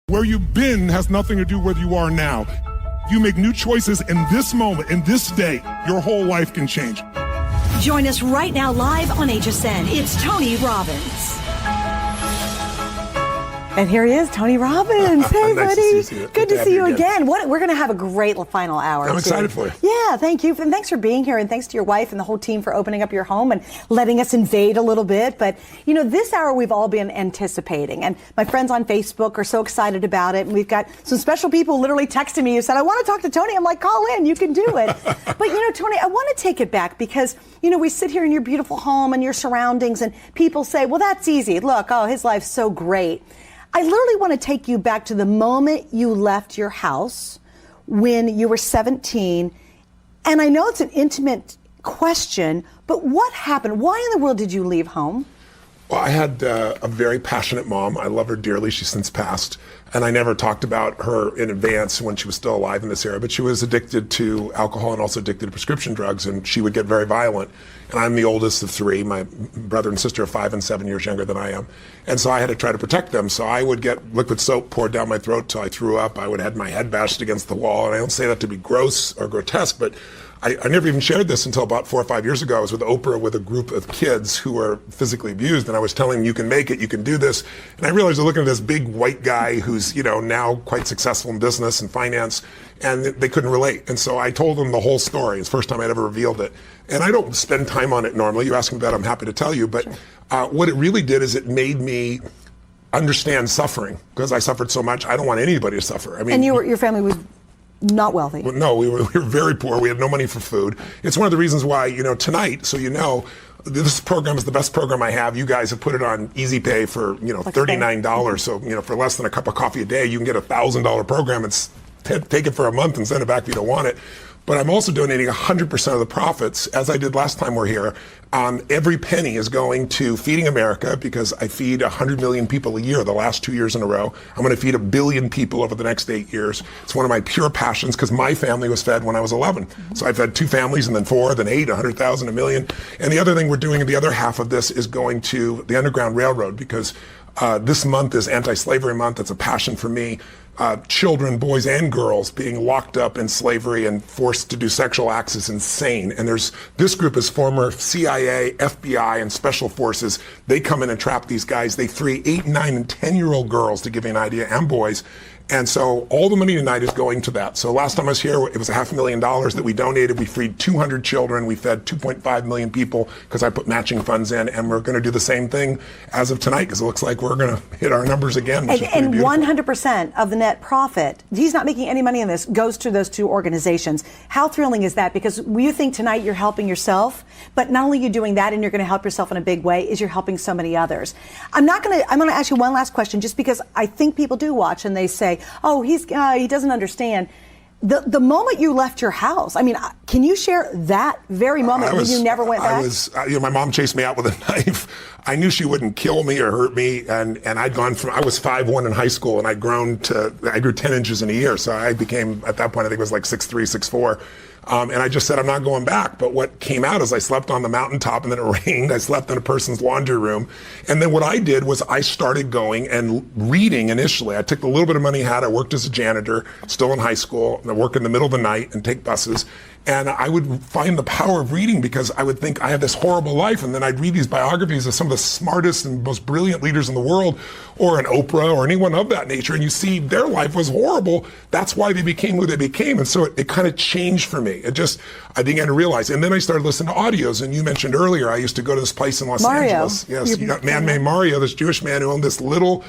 Where you've been has nothing to do with where you are now. You make new choices in this moment, in this day, your whole life can change. Join us right now live on HSN. It's Tony Robbins. And here he is, Tony Robbins. Hey, nice buddy. To see you. Good to see you again. We're going to have a great final hour. I'm excited for you. Yeah, thank you. And thanks for being here. And thanks to your wife and the whole team for opening up your home and letting us invade a little bit. But, you know, this hour we've all been anticipating. And my friends on Facebook are so excited about it. And we've got some special people literally texting me who said, I want to talk to Tony. I'm like, call in. You can do it. But, you know, Tony, I want to take it back because, you know, we sit here in your beautiful home and your surroundings and people say, well, that's easy. Look, oh, his life's so great. I literally want to take you back to the moment you left your house when you were 17. And I know it's an intimate question, but what happened? Why in the world did you leave home? Well, I had a very passionate mom. I love her dearly. She's since passed. And I never talked about her in advance when she was still alive in this era, but she was addicted to alcohol and also addicted to prescription drugs, and she would get very violent. And I'm the oldest of three. My brother and sister are 5 and 7 years younger than I am. And so I had to try to protect them. So I would get liquid soap poured down my throat till I threw up. I would have my head bashed against the wall. And I don't say that to be gross or grotesque, but I never even shared this until about 4 or 5 years ago. I was with Oprah with a group of kids who were physically abused, and I was telling them, you can make it, you can do this. And I realized they're looking at this big white guy who's, you know, now quite successful in business and finance, and they couldn't relate. And so I told them the whole story. It's the first time I'd ever revealed it. And I don't spend time on it normally. You ask me about it, I'm happy to tell you. But what it really did is it made me understand suffering, because I suffered so much. I don't want anybody to suffer. I mean, and your family was not wealthy. Well, no, we were very poor. We had no money for food. It's one of the reasons why, you know, tonight, so you know, this program is the best program I have. You guys have put it on Easy Pay for, you know, $39. So, you know, for less than a cup of coffee a day, you can get a $1,000 program and take it for a month and send it back if you don't want it. But I'm also donating 100% of the profits, as I did last time we're here. Every penny is going to Feeding America, because I feed 100 million people a year the last 2 years in a row. I'm going to feed 1 billion people over the next 8 years. It's one of my pure passions, because my family was fed when I was 11. So I've had 2 families, and then 4, then 8, 100,000, 1 million. And the other thing we're doing, the other half of this is going to the Underground Railroad, because this month is Anti-Slavery Month. It's a passion for me. Children, boys and girls, being locked up in slavery and forced to do sexual acts is insane. And this group is former CIA, FBI, and special forces. They come in and trap these guys. They free 8, 9, and 10-year-old girls, to give you an idea, and boys. And so all the money tonight is going to that. So last time I was here, it was $500,000 that we donated. We freed 200 children. We fed 2.5 million people, because I put matching funds in. And we're going to do the same thing as of tonight, because it looks like we're going to hit our numbers again. Which is and 100% of the net profit, he's not making any money in this, goes to those 2 organizations. How thrilling is that? Because you think tonight you're helping yourself, but not only are you doing that and you're going to help yourself in a big way, is you're helping so many others. I'm going to ask you one last question, just because I think people do watch and they say, oh, he doesn't understand. The moment you left your house, I mean, can you share that very moment when you never went back? My mom chased me out with a knife. I knew she wouldn't kill me or hurt me, and I was 5'1" in high school, and I grew 10 inches in a year. So I became, at that point, I think it was like 6'3", 6'4". And I just said, I'm not going back. But what came out is I slept on the mountaintop, and then it rained. I slept in a person's laundry room. And then what I did was I started going and reading initially. I took the little bit of money I had. I worked as a janitor, still in high school. I work in the middle of the night and take buses. And I would find the power of reading, because I would think I have this horrible life. And then I'd read these biographies of some of the smartest and most brilliant leaders in the world, or an Oprah or anyone of that nature. And you see their life was horrible. That's why they became who they became. And so it kind of changed for me. I began to realize. And then I started listening to audios. And you mentioned earlier, I used to go to this place in Los Angeles. Yes, you got a man named Mario, this Jewish man who owned this little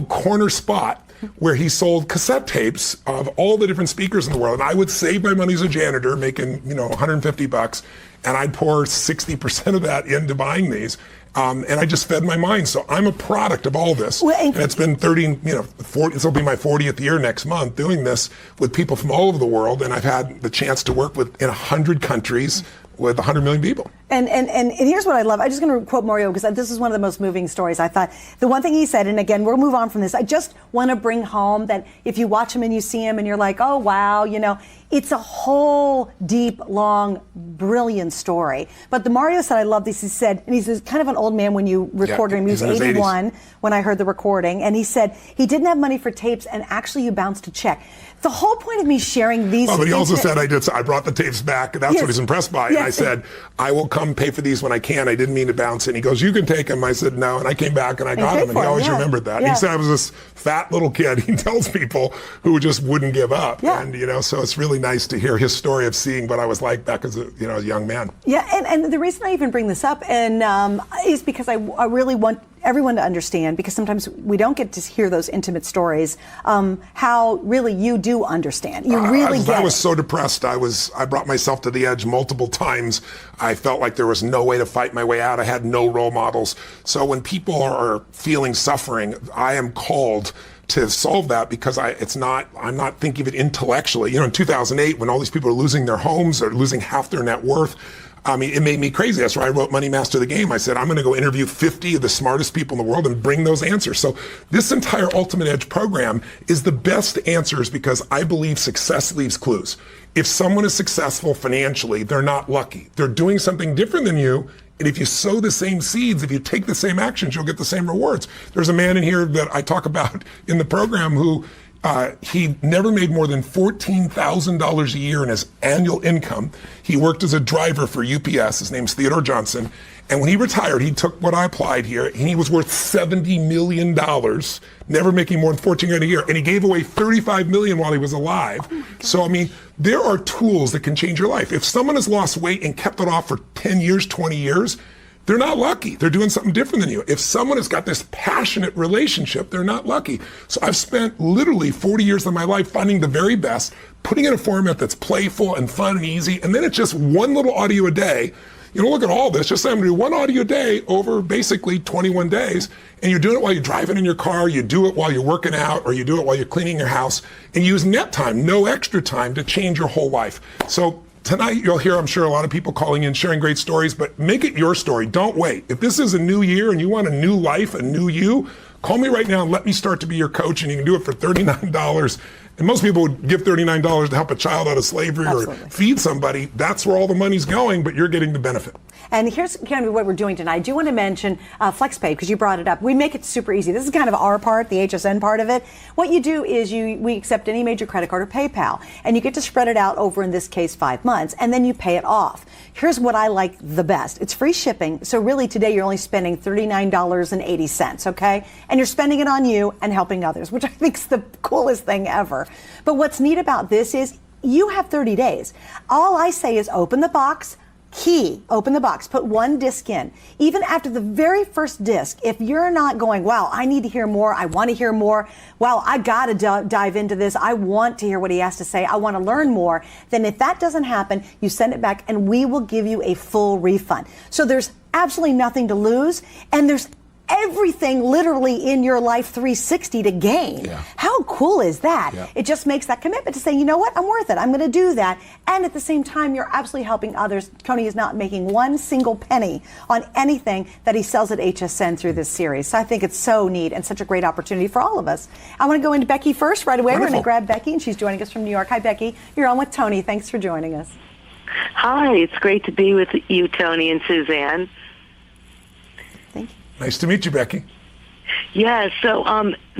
corner spot where he sold cassette tapes of all the different speakers in the world. And I would save my money as a janitor, making, $150, and I'd pour 60% of that into buying these. And I just fed my mind. So I'm a product of all this. Well, and it's been 40, this will be my 40th year next month doing this with people from all over the world. And I've had the chance to work in 100 countries with 100 million people. And here's what I love. I'm just going to quote Mario, because this is one of the most moving stories. I thought the one thing he said, and again, we'll move on from this. I just want to bring home that if you watch him and you see him and you're like, oh, wow, It's a whole deep, long, brilliant story. But the Mario said, I love this. He said, and he's kind of an old man when you recorded him. He was he's in his 81 when I heard the recording. And he said he didn't have money for tapes, and actually you bounced a check. The whole point of me sharing these. Well, but he also said I brought the tapes back, and that's what he's impressed by. Yes. And I said, I will come pay for these when I can. I didn't mean to bounce it. And he goes, you can take them. I said, no. And I came back and I got him, and he always remembered that. Yeah. He said I was this fat little kid, he tells people, who just wouldn't give up. Yeah. And, so it's really nice to hear his story of seeing what I was like back as a young man. Yeah, and the reason I even bring this up is because I really want everyone to understand, because sometimes we don't get to hear those intimate stories, how really you do understand. You really get it. I was so depressed. I brought myself to the edge multiple times. I felt like there was no way to fight my way out. I had no role models. So when people are feeling suffering, I am called to solve that, because I'm not thinking of it intellectually. In 2008, when all these people are losing their homes, or losing half their net worth, I mean, it made me crazy. That's why I wrote Money Master the Game. I said, I'm going to go interview 50 of the smartest people in the world and bring those answers. So this entire Ultimate Edge program is the best answers, because I believe success leaves clues. If someone is successful financially, they're not lucky. They're doing something different than you. And if you sow the same seeds, if you take the same actions, you'll get the same rewards. There's a man in here that I talk about in the program who he never made more than $14,000 a year in his annual income. He worked as a driver for UPS. His name's Theodore Johnson. And when he retired, he took what I applied here, and he was worth $70 million, never making more than $14,000 a year. And he gave away $35 million while he was alive. So, I mean, there are tools that can change your life. If someone has lost weight and kept it off for 10 years, 20 years, they're not lucky. They're doing something different than you. If someone has got this passionate relationship, they're not lucky. So I've spent literally 40 years of my life finding the very best, putting in a format that's playful and fun and easy, and then it's just one little audio a day. Look at all this. Just say I'm going to do one audio a day over basically 21 days, and you're doing it while you're driving in your car, you do it while you're working out, or you do it while you're cleaning your house, and use net time, no extra time, to change your whole life. So tonight, you'll hear, I'm sure, a lot of people calling in, sharing great stories, but make it your story. Don't wait. If this is a new year and you want a new life, a new you, call me right now and let me start to be your coach, and you can do it for $39. And most people would give $39 to help a child out of slavery or feed somebody. That's where all the money's going, but you're getting the benefit. And here's kind of what we're doing tonight. I do want to mention FlexPay, because you brought it up. We make it super easy. This is kind of our part, the HSN part of it. What you do is we accept any major credit card or PayPal, and you get to spread it out over, in this case, 5 months, and then you pay it off. Here's what I like the best. It's free shipping. So really today you're only spending $39.80, okay? And you're spending it on you and helping others, which I think is the coolest thing ever. But what's neat about this is you have 30 days. All I say is open the box, open the box, put one disc in. Even after the very first disc, if you're not going, wow, I need to hear more, I want to hear more, wow, I got to dive into this, I want to hear what he has to say, I want to learn more, then if that doesn't happen, you send it back and we will give you a full refund. So there's absolutely nothing to lose, and there's everything literally in your life 360 to gain. Yeah. How cool is that? Yeah. It just makes that commitment to say, you know what, I'm worth it. I'm going to do that. And at the same time, you're absolutely helping others. Tony is not making one single penny on anything that he sells at HSN through this series. So I think it's so neat and such a great opportunity for all of us. I want to go into Becky first right away. Wonderful. We're going to grab Becky, and she's joining us from New York. Hi, Becky. You're on with Tony. Thanks for joining us. Hi, it's great to be with you, Tony and Suzanne. Thank you. Nice to meet you, Becky. Yeah, so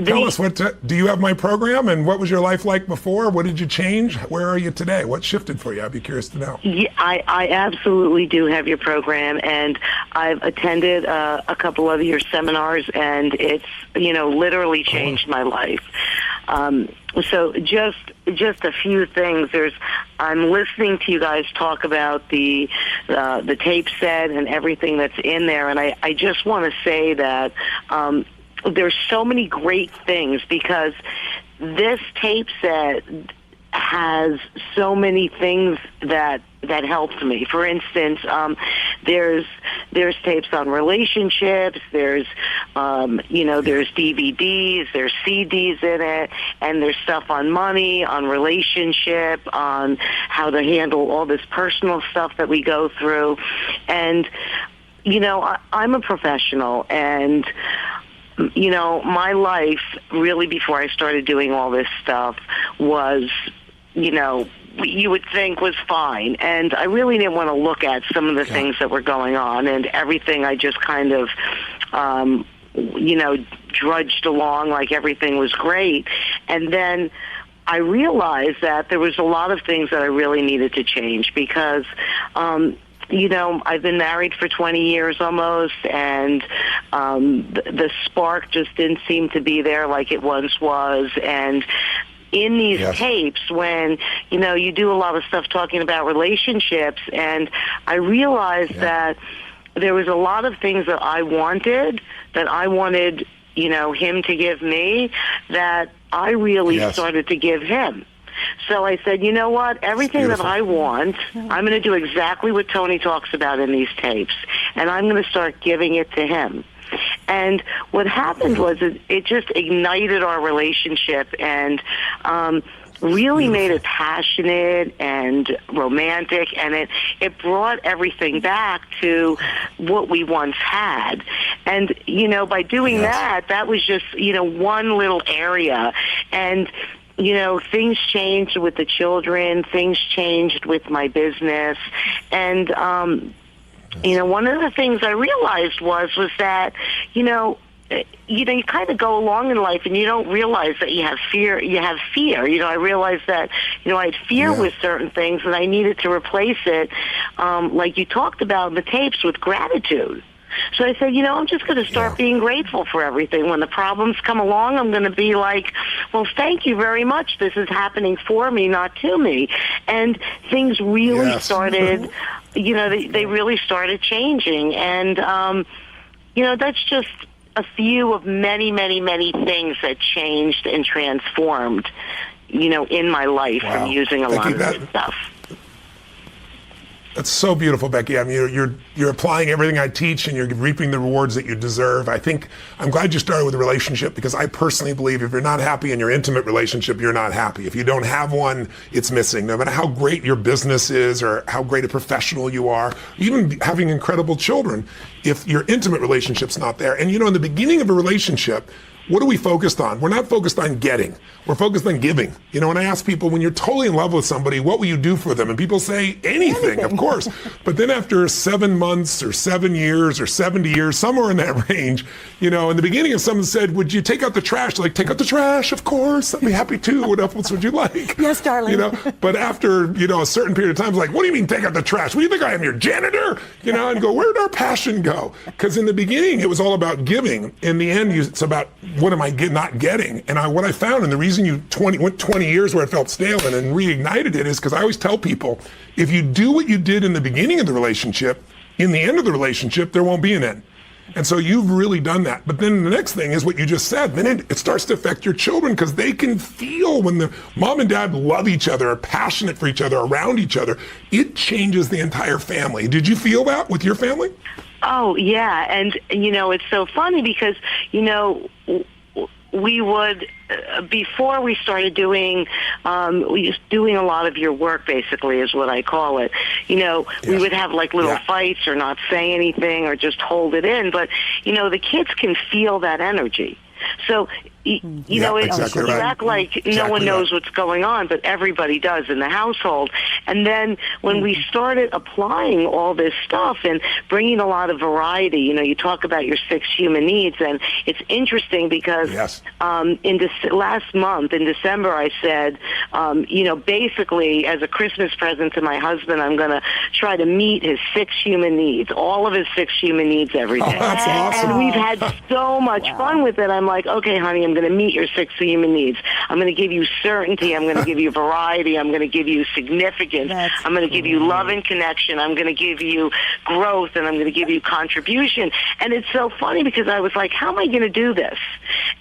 tell us, do you have my program, and what was your life like before? What did you change? Where are you today? What shifted for you? I'd be curious to know. Yeah, I absolutely do have your program, and I've attended a couple of your seminars, and it's literally changed my life. So just a few things. I'm listening to you guys talk about the tape set and everything that's in there, and I just want to say that there's so many great things, because this tape set has so many things that helped me. For instance, there's tapes on relationships, there's DVDs, there's CDs in it, and there's stuff on money, on relationship, on how to handle all this personal stuff that we go through. And I'm a professional, and my life really, before I started doing all this stuff, was you would think was fine. And I really didn't want to look at some of the things that were going on, and everything I just kind of, drudged along like everything was great. And then I realized that there was a lot of things that I really needed to change because, I've been married for 20 years almost, and the spark just didn't seem to be there like it once was. And in these tapes, when, you do a lot of stuff talking about relationships, and I realized that there was a lot of things that I wanted, him to give me, that I really started to give him. So I said, you know what, everything that I want, I'm going to do exactly what Tony talks about in these tapes, and I'm going to start giving it to him. And what happened was it just ignited our relationship and really made it passionate and romantic, and it brought everything back to what we once had. And, by doing that was just, one little area. And things changed with the children, things changed with my business, and one of the things I realized was that, you kind of go along in life and you don't realize that you have fear. I realized that, I had fear with certain things, and I needed to replace it, like you talked about in the tapes, with gratitude. So I said, I'm just going to start being grateful for everything. When the problems come along, I'm going to be like, well, thank you very much. This is happening for me, not to me. And things really started, they really started changing. And, that's just a few of many, many, many things that changed and transformed, in my life from using a lot of this stuff. That's so beautiful, Becky. I mean, you're applying everything I teach, and you're reaping the rewards that you deserve. I'm glad you started with a relationship, because I personally believe if you're not happy in your intimate relationship, you're not happy. If you don't have one, it's missing. No matter how great your business is or how great a professional you are, even having incredible children, if your intimate relationship's not there. And in the beginning of a relationship, what are we focused on? We're not focused on getting. We're focused on giving. When I ask people, when you're totally in love with somebody, what will you do for them? And people say anything, of course. But then after 7 months or 7 years or 70 years, somewhere in that range, in the beginning, if someone said, would you take out the trash? Like, take out the trash, of course. I'd be happy to. What else would you like? Yes, darling. But after, a certain period of time, it's like, what do you mean take out the trash? What do you think I am, your janitor? And go, where did our passion go? Because in the beginning, it was all about giving. In the end, it's about, what am I not getting? And what I found, and the reason went 20 years where it felt stale and then reignited it, is because I always tell people, if you do what you did in the beginning of the relationship, in the end of the relationship, there won't be an end. And so you've really done that. But then the next thing is what you just said. Then it starts to affect your children, because they can feel when the mom and dad love each other, are passionate for each other, around each other. It changes the entire family. Did you feel that with your family? Oh, yeah. And, it's so funny because, we would, before we started doing a lot of your work, basically, is what I call it. We would have like little fights or not say anything or just hold it in. But, the kids can feel that energy. So, you act like no one knows what's going on, but everybody does in the household. And then when we started applying all this stuff and bringing a lot of variety, you talk about your 6 human needs, and it's interesting because last month, in December, I said, basically as a Christmas present to my husband, I'm going to try to meet his 6 human needs, all of his 6 human needs every day. Oh, that's awesome. And we've had so much fun with it. I'm like, okay, honey, I'm going to meet your 6 human needs. I'm going to give you certainty. I'm going to give you variety. I'm going to give you significance. I'm going to give you love and connection. I'm going to give you growth, and I'm going to give you contribution. And it's so funny because I was like, how am I going to do this?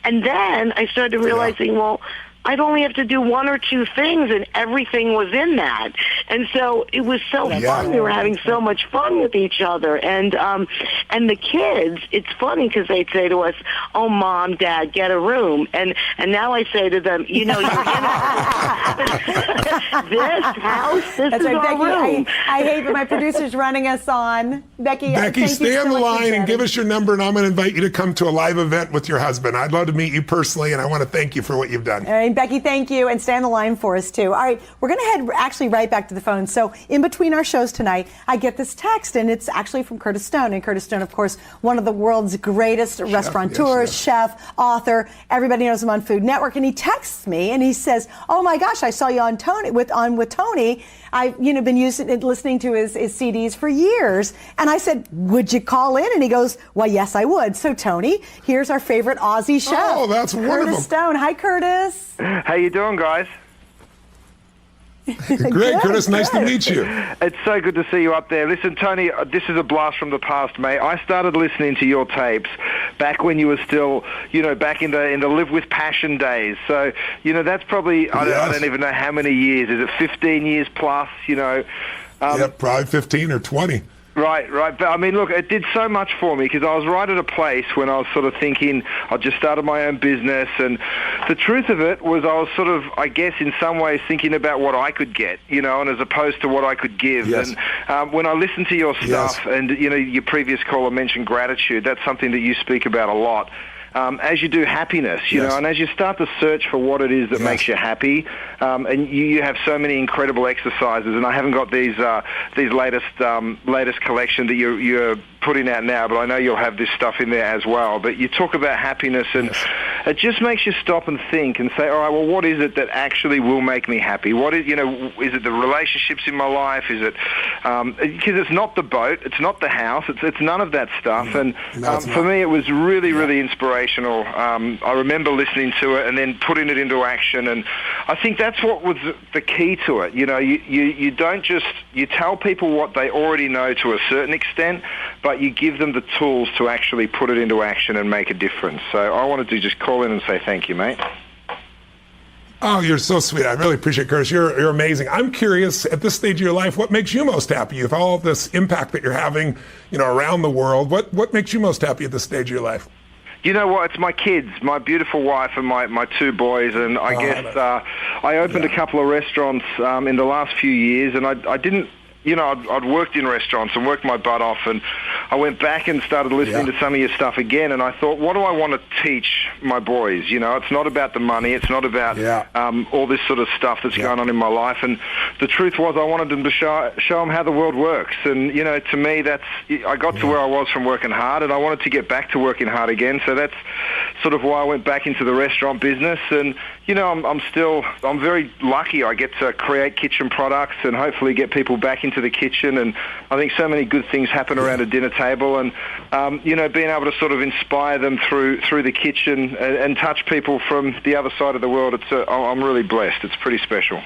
And then I started realizing, well, I'd only have to do 1 or 2 things, and everything was in that. And so it was so fun. We were having so much fun with each other. And the kids, it's funny because they'd say to us, oh, Mom, Dad, get a room. And now I say to them, you're in this house, this is our Becky, room. I hate that my producer's running us on. Becky, stay on the line and give us your number, and I'm going to invite you to come to a live event with your husband. I'd love to meet you personally, and I want to thank you for what you've done. All right, Becky, thank you, and stay on the line for us too. All right, we're going to head actually right back to the phone. So in between our shows tonight, I get this text, and it's actually from Curtis Stone. And Curtis Stone, of course, one of the world's greatest restaurateurs, chef, author. Everybody knows him on Food Network. And he texts me and he says, "Oh my gosh, I saw you on Tony with Tony. I've been listening to his CDs for years." And I said, "Would you call in?" And he goes, "Well, yes, I would." So Tony, here's our favorite Aussie chef. Oh, that's wonderful. Curtis Stone. Hi, Curtis. How you doing, guys? Great, Curtis. Nice to meet you. It's so good to see you up there. Listen, Tony, this is a blast from the past, mate. I started listening to your tapes back when you were still, back in the Live with Passion days. So, that's probably, I don't even know how many years. Is it 15 years plus, Yeah, probably 15 or 20. Right. But I mean, look, it did so much for me because I was right at a place when I was sort of thinking I just started my own business, and the truth of it was I was sort of, I guess, in some ways thinking about what I could get, and as opposed to what I could give. Yes. And when I listened to your stuff, and your previous caller mentioned gratitude, that's something that you speak about a lot. As you do happidness, and as you start to search for what it is that makes you happy, and you have so many incredible exercises, and I haven't got these latest collection that you're putting out now, but I know you'll have this stuff in there as well. But you talk about happiness, and it just makes you stop and think and say, all right, well, what is it that actually will make me happy? What is, is it the relationships in my life? Is it, because it's not the boat, it's not the house, it's none of that stuff. And for me, it was really, really inspirational. I remember listening to it and then putting it into action, and I think that's what was the key to it. You don't just, you tell people what they already know to a certain extent, but you give them the tools to actually put it into action and make a difference. So I wanted to just call in and say thank you, mate. Oh, you're so sweet. I really appreciate it, Curtis. You're amazing. I'm curious, at this stage of your life, what makes you most happy? With all this impact that you're having, around the world, what makes you most happy at this stage of your life? You know what? It's my kids, my beautiful wife and my two boys. And I guess I opened a couple of restaurants in the last few years, and I didn't, I'd worked in restaurants and worked my butt off, and I went back and started listening to some of your stuff again, and I thought, what do I want to teach my boys? It's not about the money, it's not about all this sort of stuff that's going on in my life, and the truth was I wanted them to show them how the world works, and, to me, I got to where I was from working hard, and I wanted to get back to working hard again, so that's sort of why I went back into the restaurant business, and, I'm very lucky I get to create kitchen products and hopefully get people back into the kitchen, and I think so many good things happen around a dinner table, and being able to sort of inspire them through the kitchen and touch people from the other side of the world. I'm really blessed. It's pretty special.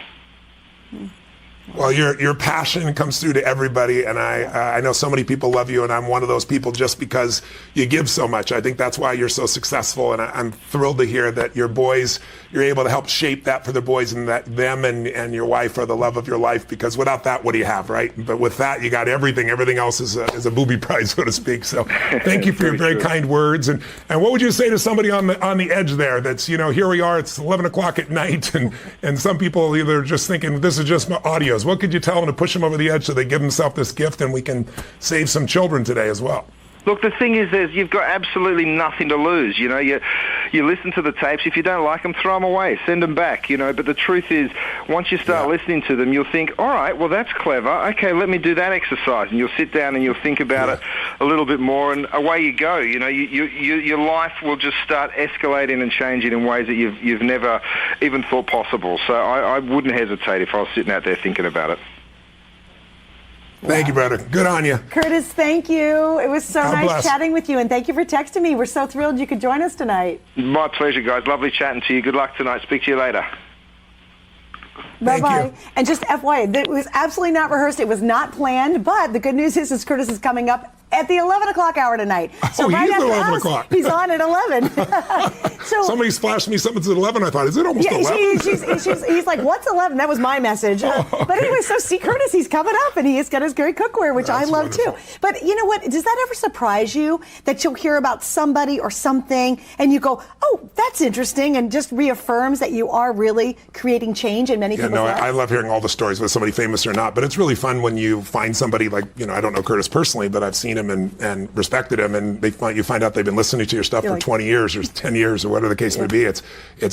Well, your passion comes through to everybody, and I know so many people love you, and I'm one of those people just because you give so much. I think that's why you're so successful, and I'm thrilled to hear that your boys, you're able to help shape that for the boys, and that them and your wife are the love of your life, because without that, what do you have, right? But with that, you got everything. Everything else is a booby prize, so to speak. So thank you for your very kind words. And what would you say to somebody on the edge there that's, here we are, it's 11 o'clock at night, and some people either just thinking this is just my audios. What could you tell them to push them over the edge so they give themselves this gift, and we can save some children today as well? Look, the thing is, you've got absolutely nothing to lose. You listen to the tapes. If you don't like them, throw them away, send them back. But the truth is, once you start listening to them, you'll think, all right, well, that's clever. Okay, let me do that exercise, and you'll sit down and you'll think about it a little bit more, and away you go. Your life will just start escalating and changing in ways that you've never even thought possible. So I wouldn't hesitate if I was sitting out there thinking about it. Thank you, brother. Good on you. Curtis, thank you. It was so nice bless. chatting with you, and thank you for texting me. We're so thrilled you could join us tonight. My pleasure, guys. Lovely chatting to you. Good luck tonight. Speak to you later. Bye-bye. And just FYI, it was absolutely not rehearsed. It was not planned, but the good news is Curtis is coming up at the 11 o'clock hour tonight. So he right is after 11 us, o'clock. He's on at 11. So somebody flashed me something's at 11. I thought, is it almost 11? He's like, what's 11? That was my message. Okay. But anyway, so see Curtis, he's coming up, and he's got his great cookware, which I love wonderful. too. But you know what? Does that ever surprise you that you'll hear about somebody or something, and you go, oh, that's interesting, and just reaffirms that you are really creating change in many people's lives? I love hearing all the stories, whether somebody famous or not. But it's really fun when you find somebody like, I don't know Curtis personally, but I've seen them and respected them, and you find out they've been listening to your stuff for 20 years or 10 years or whatever the case may be. It's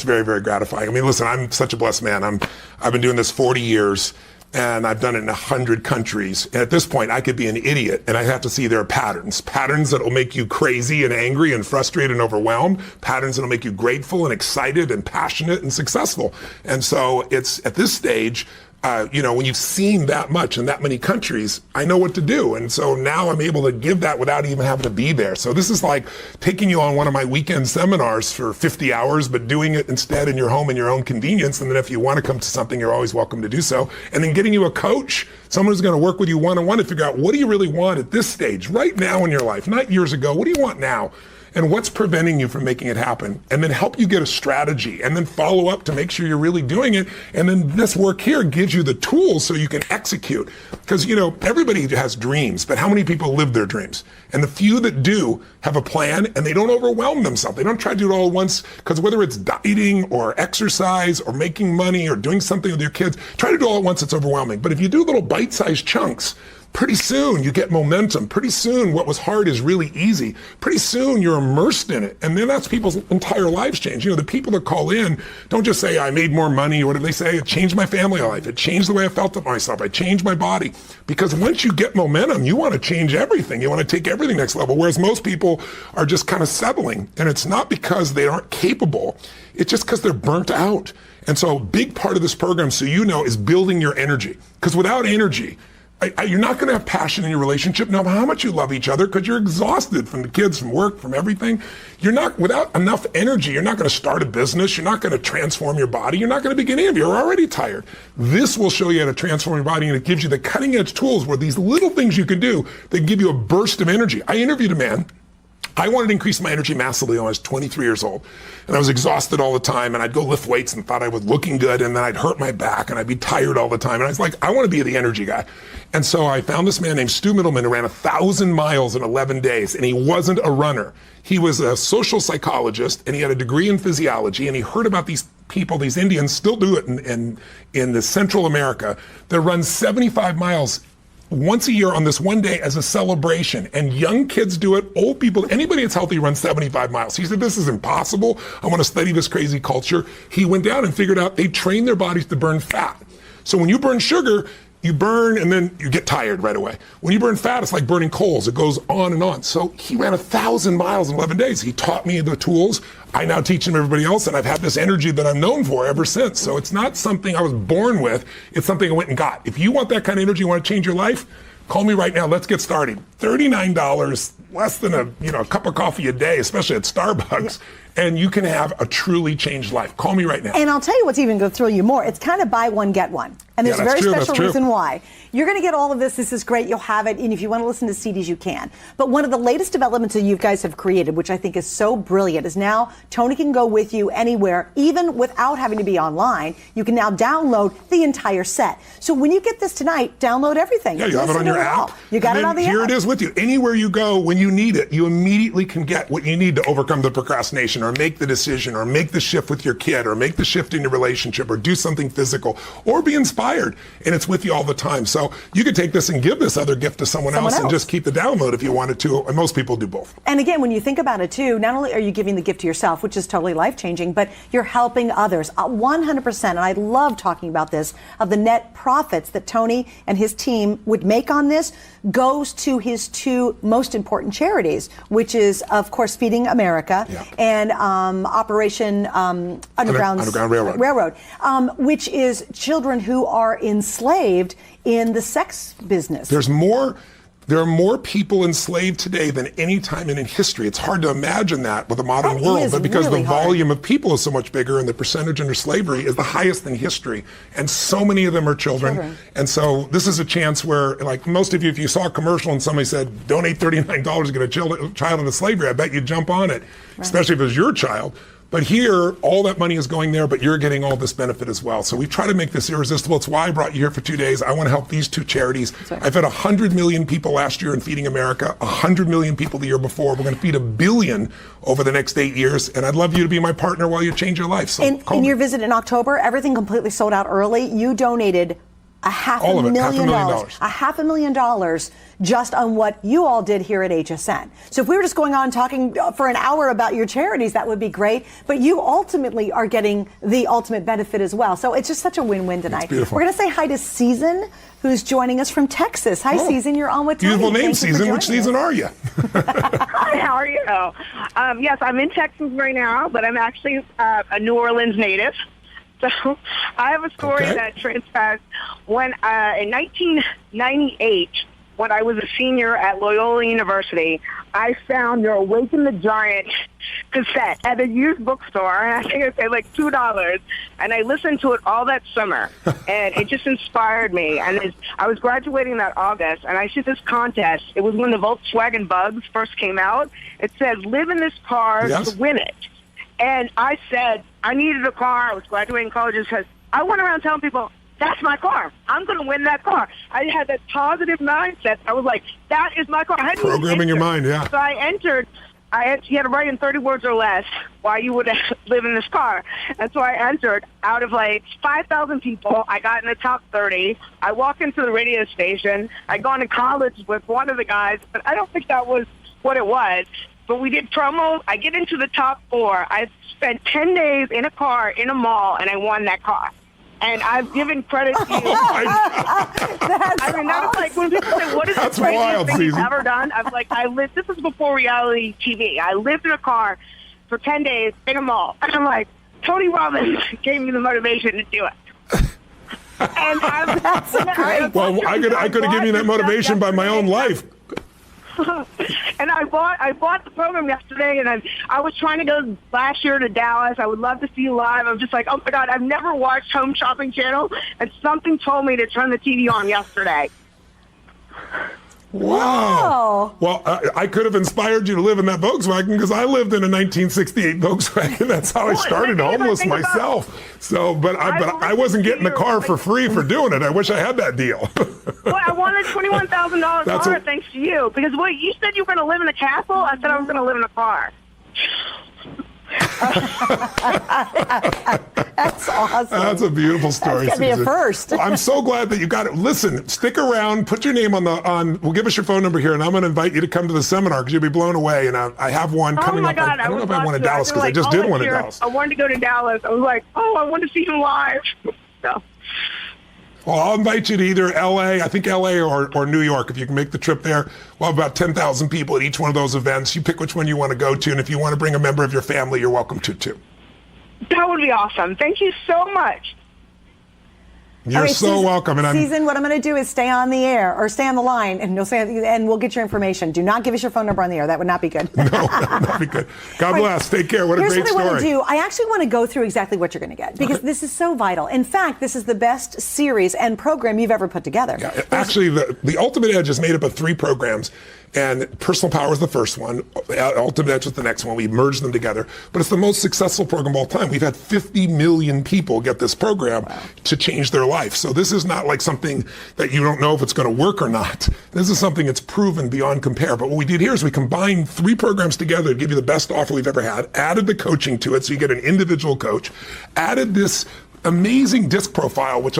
very, very gratifying. I mean, listen, I'm such a blessed man. I've been doing this 40 years. And I've done it in 100 countries. And at this point, I could be an idiot, and I have to see there are patterns that will make you crazy and angry and frustrated and overwhelmed, patterns that will make you grateful and excited and passionate and successful. And so it's at this stage, when you've seen that much in that many countries, I know what to do. And so now I'm able to give that without even having to be there. So this is like taking you on one of my weekend seminars for 50 hours, but doing it instead in your home in your own convenience. And then if you want to come to something, you're always welcome to do so. And then getting you a coach, someone who's going to work with you one-on-one to figure out what do you really want at this stage, right now in your life, not years ago. What do you want now? And what's preventing you from making it happen? And then help you get a strategy and then follow up to make sure you're really doing it. And then this work here gives you the tools so you can execute. Because, everybody has dreams, but how many people live their dreams? And the few that do have a plan and they don't overwhelm themselves. They don't try to do it all at once, because whether it's dieting or exercise or making money or doing something with your kids, try to do it all at once, it's overwhelming. But if you do little bite-sized chunks, pretty soon you get momentum. Pretty soon what was hard is really easy. Pretty soon you're immersed in it. And then that's people's entire lives change. The people that call in don't just say, I made more money, or what do they say? It changed my family life. It changed the way I felt about myself. I changed my body. Because once you get momentum, you want to change everything. You want to take everything next level. Whereas most people are just kind of settling. And it's not because they aren't capable. It's just because they're burnt out. And so a big part of this program, so is building your energy. Because without energy, you're not going to have passion in your relationship, no matter how much you love each other, because you're exhausted from the kids, from work, from everything. Without enough energy, you're not going to start a business. You're not going to transform your body. You're not going to begin any of it. You're already tired. This will show you how to transform your body, and it gives you the cutting edge tools where these little things you can do that give you a burst of energy. I interviewed a man. I wanted to increase my energy massively when I was 23 years old. And I was exhausted all the time, and I'd go lift weights and thought I was looking good, and then I'd hurt my back, and I'd be tired all the time. And I was like, I want to be the energy guy. And so I found this man named Stu Middleman who ran 1,000 miles in 11 days, and he wasn't a runner. He was a social psychologist, and he had a degree in physiology, and he heard about these people, these Indians, still do it in the Central America, that run 75 miles once a year on this one day as a celebration. And young kids do it, old people, anybody that's healthy runs 75 miles. He said, this is impossible. I want to study this crazy culture. He went down and figured out they train their bodies to burn fat. So when you burn sugar, you burn and then you get tired right away. When you burn fat, it's like burning coals. It goes on and on. So he ran 1,000 miles in 11 days. He taught me the tools. I now teach him everybody else, and I've had this energy that I'm known for ever since. So it's not something I was born with. It's something I went and got. If you want that kind of energy, you want to change your life, call me right now. Let's get started. $39, less than a cup of coffee a day, especially at Starbucks. Yeah. And you can have a truly changed life. Call me right now. And I'll tell you what's even going to thrill you more. It's kind of buy one, get one. And there's a very special reason why. You're going to get all of this. This is great. You'll have it. And if you want to listen to CDs, you can. But one of the latest developments that you guys have created, which I think is so brilliant, is now Tony can go with you anywhere, even without having to be online. You can now download the entire set. So when you get this tonight, download everything. Yeah, you have it on your app. You got it on the app. Here it is with you. Anywhere you go, when you need it, you immediately can get what you need to overcome the procrastination, or make the decision, or make the shift with your kid, or make the shift in your relationship, or do something physical, or be inspired. And it's with you all the time. So you could take this and give this other gift to someone else and just keep the download if you wanted to. And most people do both. And again, when you think about it too, not only are you giving the gift to yourself, which is totally life-changing, but you're helping others 100%. And I love talking about this, of the net profits that Tony and his team would make on this goes to his two most important charities, which is, of course, Feeding America and Operation Underground Railroad, which is children who are enslaved in the sex business. There are more people enslaved today than any time in history. It's hard to imagine that with the modern world, but because the volume of people is so much bigger and the percentage under slavery is the highest in history, and so many of them are children. And so this is a chance where, like most of you, if you saw a commercial and somebody said, donate $39 to get a child into slavery, I bet you'd jump on it, especially if it was your child. But here, all that money is going there, but you're getting all this benefit as well. So we try to make this irresistible. It's why I brought you here for 2 days. I want to help these two charities. I've fed 100 million people last year in Feeding America, 100 million people the year before. We're going to feed 1 billion over the next 8 years. And I'd love you to be my partner while you change your life. So in your visit in October, everything completely sold out early. You donated a half All a of it, million $500,000. a $500,000 just on what you all did here at HSN. So if we were just going on talking for an hour about your charities, that would be great. But you ultimately are getting the ultimate benefit as well. So it's just such a win-win tonight. It's beautiful. We're going to say hi to Season, who's joining us from Texas. Hi, Season. You're on with Tony. Beautiful name, Thank you for Season. Which joining season us. are you? Hi, how are you? Yes, I'm in Texas right now, but I'm actually a New Orleans native. So I have a story that transpires when in 1998, when I was a senior at Loyola University, I found your Awaken the Giant cassette at a used bookstore, and I think it paid like $2. And I listened to it all that summer, and it just inspired me. And I was graduating that August, and I did this contest. It was when the Volkswagen Bugs first came out. It said, "Live in this car to win it." And I said, I needed a car. I was graduating college. And said, I went around telling people, that's my car. I'm going to win that car. I had that positive mindset. I was like, that is my car. I had Programming your mind, yeah. So I entered. You had to write in 30 words or less why you would live in this car. And so I entered. Out of like 5,000 people, I got in the top 30. I walked into the radio station. I'd gone to college with one of the guys, but I don't think that was what it was. But we did promo. I get into the top 4. I spent 10 days in a car in a mall, and I won that car. And I've given credit to you. That's like when people say, "What is the craziest thing you've ever done?" I'm like, this was before reality TV. I lived in a car for 10 days in a mall, and I'm like, Tony Robbins gave me the motivation to do it. And That's great. Well, I could have given you that motivation by my own life. And I bought the program yesterday, and I was trying to go last year to Dallas. I would love to see you live. I'm just like, oh my God, I've never watched Home Shopping Channel, and something told me to turn the TV on yesterday. Wow. Well, I could have inspired you to live in that Volkswagen because I lived in a 1968 Volkswagen. That's how I started homeless myself. So, but I wasn't getting the car for free for doing it. I wish I had that deal. Well, I wanted a $21,000 car thanks to you, because you said you were going to live in a castle. I said I was going to live in a car. That's awesome. That's a beautiful story. That's gonna be a first. Well, I'm so glad that you got it. Listen, stick around. Put your name we'll give us your phone number here, and I'm going to invite you to come to the seminar because you'll be blown away. And I have one coming up. God, I don't know if I have one in Dallas because I just did one in Dallas. I wanted to go to Dallas. I was like, I want to see him live. So. Well, I'll invite you to either LA, I think LA or New York, if you can make the trip there. We'll have about 10,000 people at each one of those events. You pick which one you want to go to, and if you want to bring a member of your family, you're welcome to too. That would be awesome. Thank you so much. You're so welcome. And Season, what I'm going to do is stay on the air or stay on the line, and we'll get your information. Do not give us your phone number on the air. That would not be good. No, that would not be good. God bless. Take care. What a great story. Here's what I want to do. I actually want to go through exactly what you're going to get because this is so vital. In fact, this is the best series and program you've ever put together. Yeah, actually, the Ultimate Edge is made up of 3 programs. And Personal Power is the first one. Ultimate Edge is the next one. We merged them together. But it's the most successful program of all time. We've had 50 million people get this program to change their life. So this is not like something that you don't know if it's going to work or not. This is something that's proven beyond compare. But what we did here is we combined 3 programs together to give you the best offer we've ever had, added the coaching to it so you get an individual coach, added this amazing disc profile, which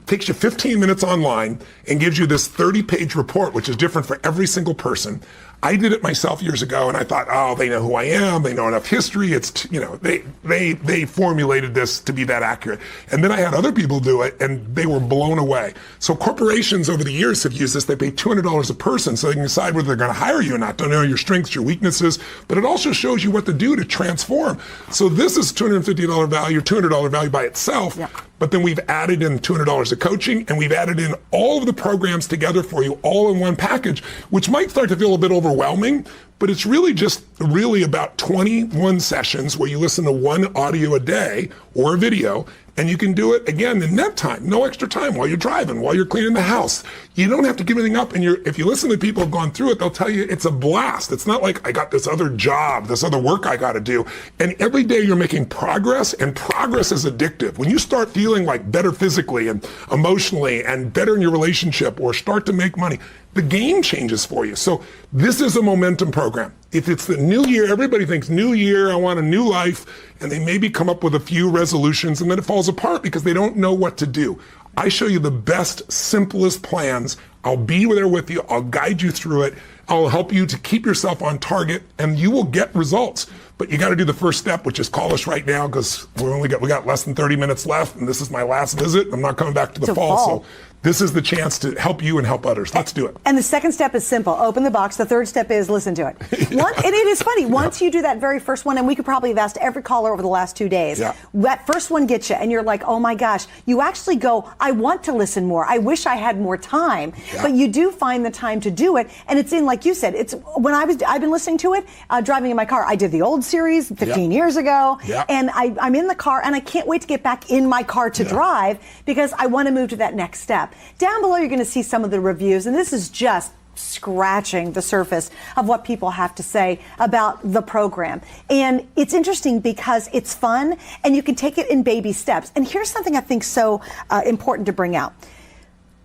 takes you 15 minutes online and gives you this 30-page report, which is different for every single person. I did it myself years ago, and I thought, they know who I am. They know enough history. It's, they formulated this to be that accurate. And then I had other people do it, and they were blown away. So corporations over the years have used this. They pay $200 a person so they can decide whether they're going to hire you or not. Don't know your strengths, your weaknesses, but it also shows you what to do to transform. So this is $250 value, $200 value by itself. Yeah. But then we've added in $200 of coaching, and we've added in all of the programs together for you all in one package, which might start to feel a bit overwhelming, but it's really about 21 sessions where you listen to 1 audio a day or a video, and you can do it again in net time, no extra time while you're driving, while you're cleaning the house. You don't have to give anything up. And if you listen to people who've gone through it, they'll tell you it's a blast. It's not like I got this other job, this other work I got to do. And every day you're making progress, and progress is addictive. When you start feeling like better physically and emotionally and better in your relationship or start to make money, the game changes for you. So this is a momentum program. If it's the new year, everybody thinks new year, I want a new life, and they maybe come up with a few resolutions and then it falls apart because they don't know what to do. I show you the best, simplest plans. I'll be there with you. I'll guide you through it. I'll help you to keep yourself on target, and you will get results. But you got to do the first step, which is call us right now, because we got less than 30 minutes left, and this is my last visit. I'm not coming back to the fall. So this is the chance to help you and help others. Let's do it. And the second step is simple. Open the box. The third step is listen to it. And it is funny. Once you do that very first one, and we could probably have asked every caller over the last 2 days, that first one gets you, and you're like, oh my gosh. You actually go, I want to listen more. I wish I had more time. But you do find the time to do it. And it's in, like you said, it's when I've been listening to it, driving in my car. I did the old series 15 years ago. And I'm in the car, and I can't wait to get back in my car to drive, because I want to move to that next step. Down below, you're going to see some of the reviews, and this is just scratching the surface of what people have to say about the program. And it's interesting because it's fun, and you can take it in baby steps. And here's something I think so important to bring out.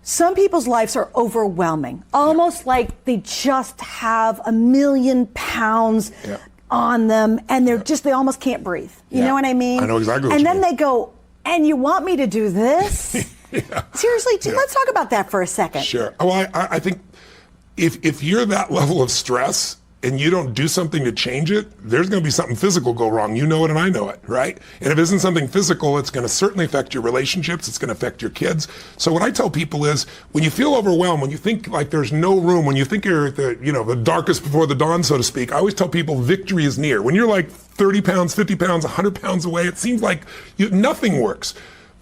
Some people's lives are overwhelming, almost like they just have 1 million pounds on them, and they almost can't breathe. You know what I mean? I know exactly what and you then mean. they go, and you want me to do this? Seriously, let's talk about that for a second. Sure. Well, I think if you're that level of stress and you don't do something to change it, there's going to be something physical go wrong. You know it and I know it, right? And if it isn't something physical, it's going to certainly affect your relationships. It's going to affect your kids. So what I tell people is, when you feel overwhelmed, when you think like there's no room, when you think you're at the darkest before the dawn, so to speak, I always tell people victory is near. When you're like 30 pounds, 50 pounds, 100 pounds away, it seems like nothing works.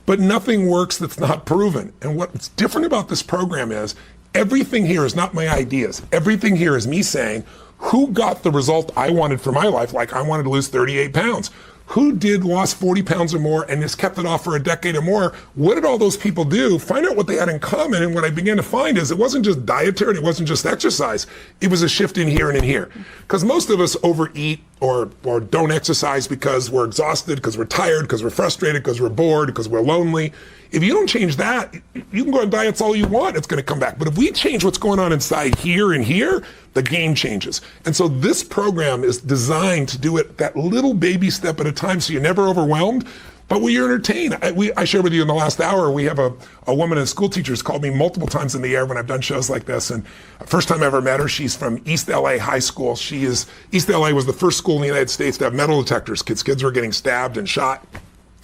But nothing works that's not proven. And what's different about this program is everything here is not my ideas. Everything here is me saying, who got the result I wanted for my life? Like, I wanted to lose 38 pounds. Who lost 40 pounds or more and has kept it off for a decade or more? What did all those people do? Find out what they had in common. And what I began to find is it wasn't just dietary, it wasn't just exercise. It was a shift in here and in here. Because most of us overeat or don't exercise because we're exhausted, because we're tired, because we're frustrated, because we're bored, because we're lonely. If you don't change that, you can go on diets all you want, it's going to come back. But if we change what's going on inside here and here, the game changes. And so this program is designed to do it that little baby step at a time, so you're never overwhelmed, but you're entertained. I shared with you in the last hour, we have a woman, a school teacher, who's called me multiple times in the air when I've done shows like this. And first time I ever met her, she's from East LA High School. East LA was the first school in the United States to have metal detectors. Kids were getting stabbed and shot.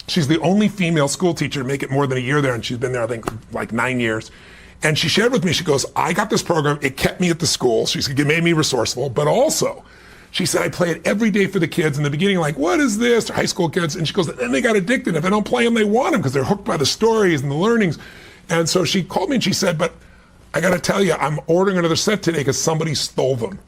She's the only female school teacher to make it more than a year there, and she's been there, I think, like 9 years. And she shared with me, she goes, I got this program, it kept me at the school, it made me resourceful, but also, she said, I play it every day for the kids. In the beginning, like, what is this? They're high school kids. And she goes, then they got addicted. If I don't play them, they want them because they're hooked by the stories and the learnings. And so she called me and she said, but I got to tell you, I'm ordering another set today because somebody stole them.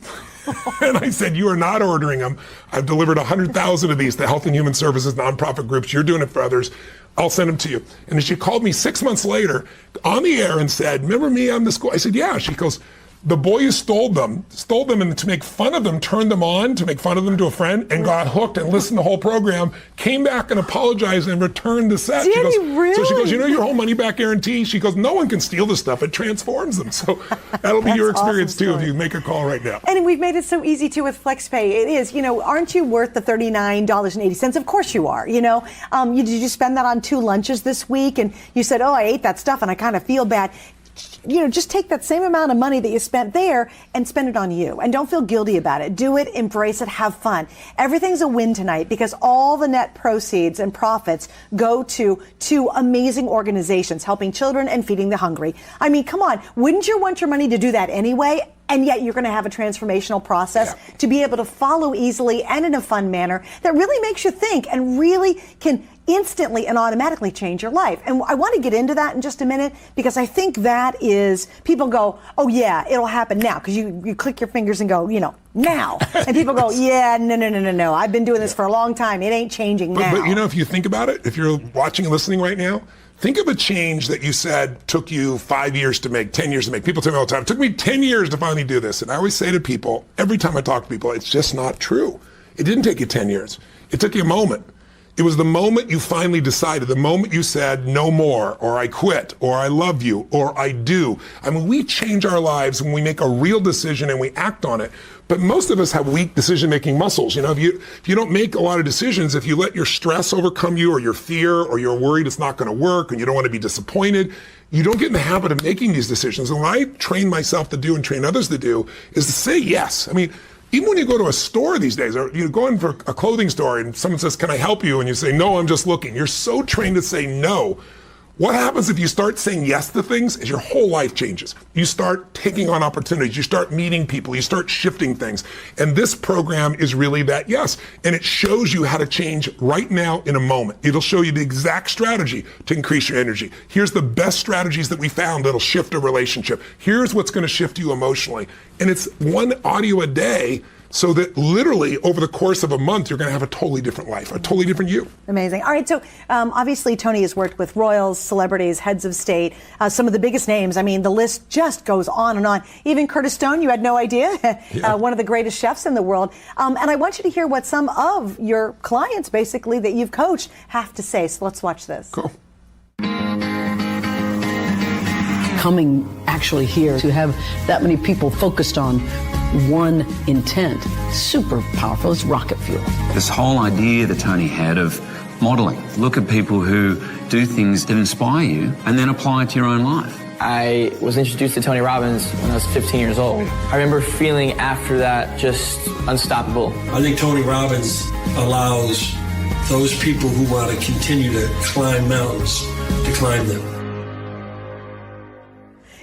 And I said, you are not ordering them. I've delivered 100,000 of these to Health and Human Services nonprofit groups. You're doing it for others. I'll send them to you. And then she called me 6 months later on the air and said, remember me? I'm the school. I said, yeah. She goes, the boy who stole them, and to make fun of them, turned them on to make fun of them to a friend, and got hooked and listened to the whole program, came back and apologized and returned the set. Did he really? So she goes, you know your whole money back guarantee? She goes, no one can steal this stuff. It transforms them. So that'll be your experience too if you make a call right now. And we've made it so easy too with FlexPay. It is, aren't you worth the $39.80? Of course you are. Did you spend that on 2 lunches this week? And you said, oh, I ate that stuff and I kind of feel bad. Just take that same amount of money that you spent there and spend it on you. And don't feel guilty about it. Do it, embrace it, have fun. Everything's a win tonight because all the net proceeds and profits go to 2 amazing organizations helping children and feeding the hungry. I mean, come on. Wouldn't you want your money to do that anyway? And yet you're going to have a transformational process to be able to follow easily and in a fun manner that really makes you think and really can instantly and automatically change your life. And I want to get into that in just a minute because I think that is, people go, oh yeah, it'll happen now. Because you click your fingers and go, now. And people go, yeah, no. I've been doing this for a long time. It ain't changing now. But if you think about it, if you're watching and listening right now, think of a change that you said took you 5 years to make, 10 years to make. People tell me all the time, it took me 10 years to finally do this. And I always say to people, every time I talk to people, it's just not true. It didn't take you 10 years. It took you a moment. It was the moment you finally decided, the moment you said no more, or I quit, or I love you, or I do. I mean, we change our lives when we make a real decision and we act on it. But most of us have weak decision-making muscles. You know, if you don't make a lot of decisions, if you let your stress overcome you, or your fear, or you're worried it's not going to work, and you don't want to be disappointed, you don't get in the habit of making these decisions. And what I train myself to do and train others to do is to say yes. I mean, even when you go to a store these days, or you go in for a clothing store and someone says, can I help you? And you say, no, I'm just looking. You're so trained to say no. What happens if you start saying yes to things is your whole life changes. You start taking on opportunities. You start meeting people. You start shifting things. And this program is really that yes. And it shows you how to change right now in a moment. It'll show you the exact strategy to increase your energy. Here's the best strategies that we found that'll shift a relationship. Here's what's going to shift you emotionally. And it's one audio a day, so that literally over the course of a month, you're going to have a totally different life, a totally different you. Amazing. All right. So obviously, Tony has worked with royals, celebrities, heads of state, some of the biggest names. I mean, the list just goes on and on. Even Curtis Stone, you had no idea, one of the greatest chefs in the world. And I want you to hear what some of your clients, basically, that you've coached have to say. So let's watch this. Cool. Coming actually here to have that many people focused on one intent, super powerful. It's rocket fuel. This whole idea that Tony had of modeling. Look at people who do things that inspire you and then apply it to your own life. I was introduced to Tony Robbins when I was 15 years old. I remember feeling after that just unstoppable. I think Tony Robbins allows those people who want to continue to climb mountains to climb them.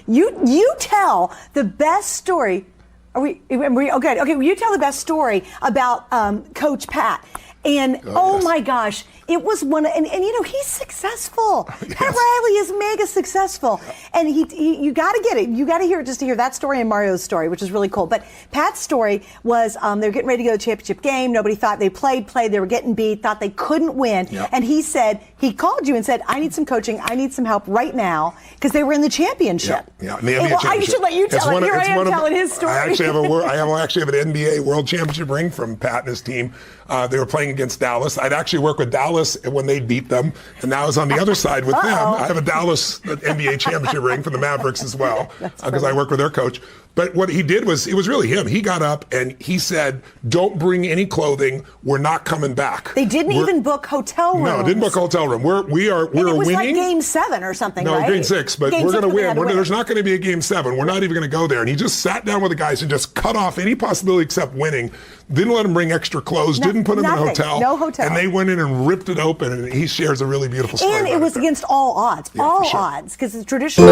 You tell the best story. Are we okay? Okay, you tell the best story about Coach Pat. And my gosh, it was one, and you know, he's successful. Yes. Pat Riley is mega successful. And you got to get it. You got to hear it just to hear that story and Mario's story, which is really cool. But Pat's story was they were getting ready to go to the championship game. Nobody thought they played. They were getting beat, thought they couldn't win. Yep. And he called you and said, I need some coaching. I need some help right now, because they were in the championship. Yeah, the NBA championship. I should let you tell it. Here I am telling his story. I actually have an NBA World Championship ring from Pat and his team. They were playing against Dallas. I'd actually worked with Dallas when they beat them, and now I was on the other side with them. I have a Dallas NBA championship ring from the Mavericks as well, because I work with their coach. But what he did was, it was really him. He got up and he said, don't bring any clothing. We're not coming back. They didn't even book hotel rooms. No, didn't book a hotel room. We're winning. It was like game 7 or something, right? No, game 6, but we're going to win. There's not going to be a game 7. We're not even going to go there. And he just sat down with the guys and just cut off any possibility except winning. Didn't let them bring extra clothes. Didn't put them in a hotel. No hotel. And they went in and ripped it open. And he shares a really beautiful story. And it was against all odds. Yeah, all sure. odds. Because it's traditional.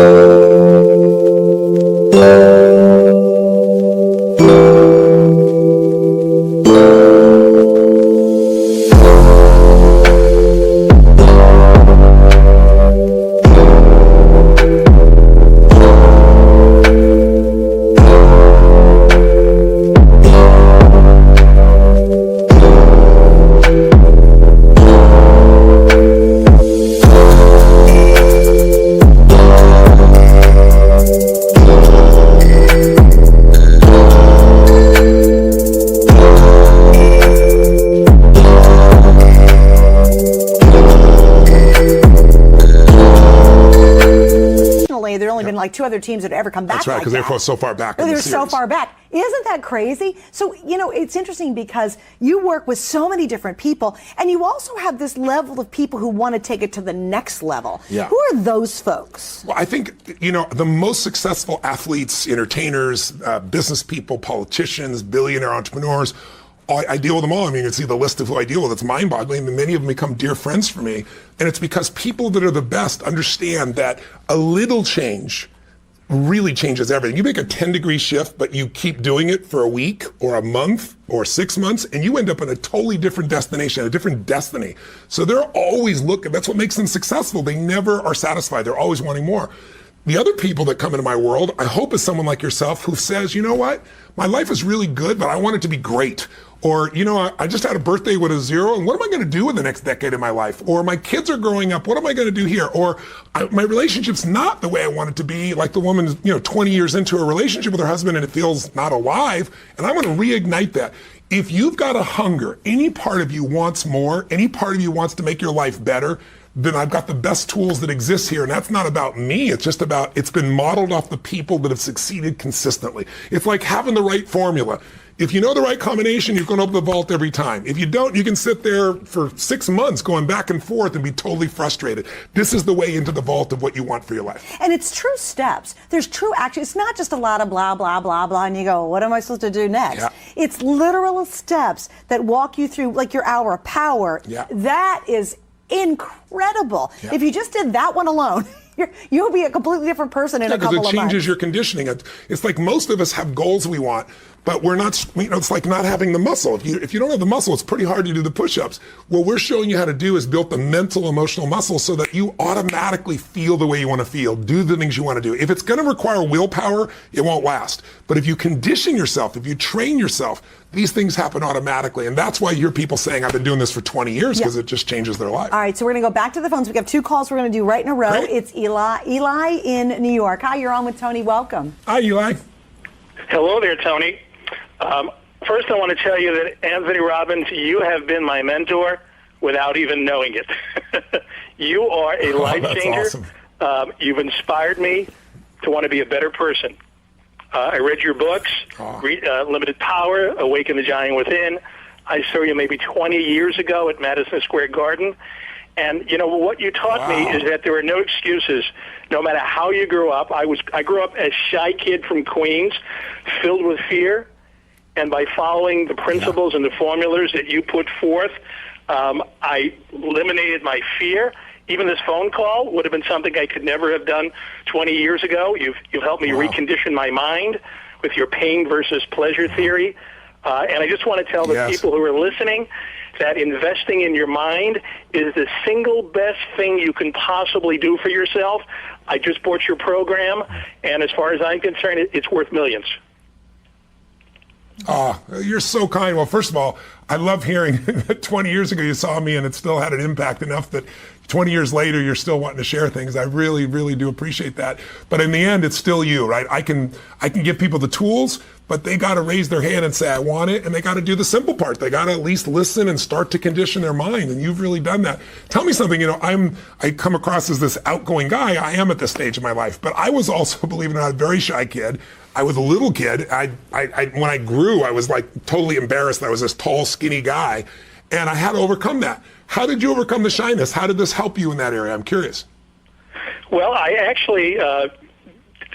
Like 2 other teams that have ever come back. That's right, because like they're so far back. They're so far back. Isn't that crazy? So, you know, it's interesting because you work with so many different people, and you also have this level of people who want to take it to the next level. Yeah. Who are those folks? Well, I think, you know, the most successful athletes, entertainers, business people, politicians, billionaire entrepreneurs, I deal with them all. I mean, you can see the list of who I deal with. It's mind-boggling. Many of them become dear friends for me. And it's because people that are the best understand that a little change really changes everything. You make a 10-degree shift, but you keep doing it for a week or a month or 6 months, and you end up in a totally different destination, a different destiny. So they're always looking. That's what makes them successful. They never are satisfied. They're always wanting more. The other people that come into my world, I hope is someone like yourself who says, you know what? My life is really good, but I want it to be great. Or, you know, I just had a birthday with a 0, and what am I going to do in the next decade of my life? Or my kids are growing up, what am I going to do here? Or my relationship's not the way I want it to be, like the woman, you know, 20 years into a relationship with her husband and it feels not alive, and I want to reignite that. If you've got a hunger, any part of you wants more, any part of you wants to make your life better, then I've got the best tools that exist here. And that's not about me. It's just about, it's been modeled off the people that have succeeded consistently. It's like having the right formula. If you know the right combination, you're going to open the vault every time. If you don't, you can sit there for 6 months going back and forth and be totally frustrated. This is the way into the vault of what you want for your life. And it's true steps. There's true action. It's not just a lot of blah, blah, blah, blah, and you go, what am I supposed to do next? Yeah. It's literal steps that walk you through, like your hour of power. Yeah. That is incredible. Yeah. If you just did that one alone, you'll be a completely different person in a couple of months. Because it changes your conditioning. It's like most of us have goals we want, but we're not, it's like not having the muscle. If you don't have the muscle, it's pretty hard to do the push-ups. What we're showing you how to do is build the mental, emotional muscle so that you automatically feel the way you want to feel, do the things you want to do. If it's going to require willpower, it won't last. But if you condition yourself, if you train yourself, these things happen automatically. And that's why you hear people saying, I've been doing this for 20 years, because it just changes their life. All right, so we're going to go back to the phones. We have 2 calls we're going to do right in a row. Great. It's Eli in New York. Hi, you're on with Tony. Welcome. Hi, Eli. Hello there, Tony. First, I want to tell you that Anthony Robbins, you have been my mentor without even knowing it. You are a life changer. Awesome. You've inspired me to want to be a better person. I read your books, Limited Power, Awaken the Giant Within. I saw you maybe 20 years ago at Madison Square Garden. And, you know, what you taught me is that there are no excuses, no matter how you grew up. I grew up as a shy kid from Queens, filled with fear. And by following the principles and the formulas that you put forth, I eliminated my fear. Even this phone call would have been something I could never have done 20 years ago. You've helped me recondition my mind with your pain versus pleasure theory. And I just want to tell the people who are listening that investing in your mind is the single best thing you can possibly do for yourself. I just bought your program, and as far as I'm concerned, it's worth millions. Oh, you're so kind. Well, first of all, I love hearing that 20 years ago you saw me and it still had an impact enough that 20 years later you're still wanting to share things. I really, really do appreciate that. But in the end, it's still you, right? I can give people the tools, but they got to raise their hand and say, I want it. And they got to do the simple part. They got to at least listen and start to condition their mind. And you've really done that. Tell me something, I come across as this outgoing guy. I am at this stage of my life, but I was also, believe it or not, a very shy kid. I was a little kid. When I grew, I was like totally embarrassed that I was this tall, skinny guy. And I had to overcome that. How did you overcome the shyness? How did this help you in that area? I'm curious. Well, I actually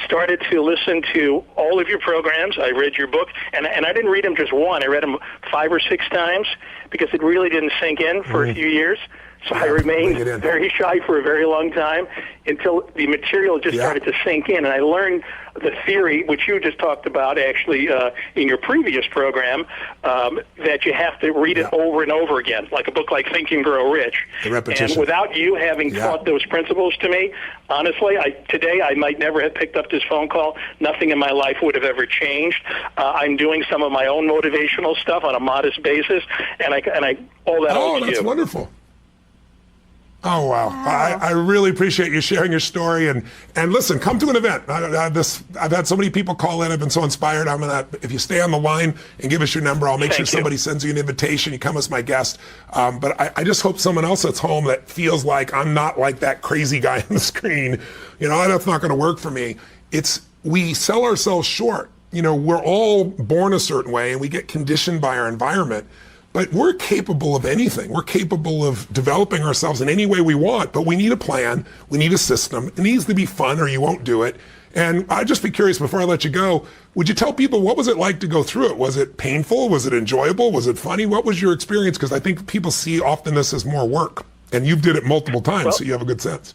started to listen to all of your programs. I read your book, and I didn't read them just one. I read them 5 or 6 times because it really didn't sink in for a few years. So I remained very shy for a very long time until the material just started to sink in. And I learned the theory, which you just talked about actually in your previous program, that you have to read it over and over again, like a book like Think and Grow Rich. The repetition. And without you having taught those principles to me, honestly, today I might never have picked up this phone call. Nothing in my life would have ever changed. I'm doing some of my own motivational stuff on a modest basis, and I all that owes to you. That's wonderful. Oh, wow. I really appreciate you sharing your story. And listen, come to an event. I've had so many people call in. I've been so inspired. If you stay on the line and give us your number, I'll make sure somebody sends you an invitation. You come as my guest. But I just hope someone else that's home that feels like I'm not like that crazy guy on the screen. That's not going to work for me. We sell ourselves short. We're all born a certain way and we get conditioned by our environment. But we're capable of anything. We're capable of developing ourselves in any way we want, but we need a plan. We need a system. It needs to be fun or you won't do it. And I'd just be curious before I let you go, would you tell people what was it like to go through it? Was it painful? Was it enjoyable? Was it funny? What was your experience? Because I think people see often this as more work. And you've did it multiple times, so you have a good sense.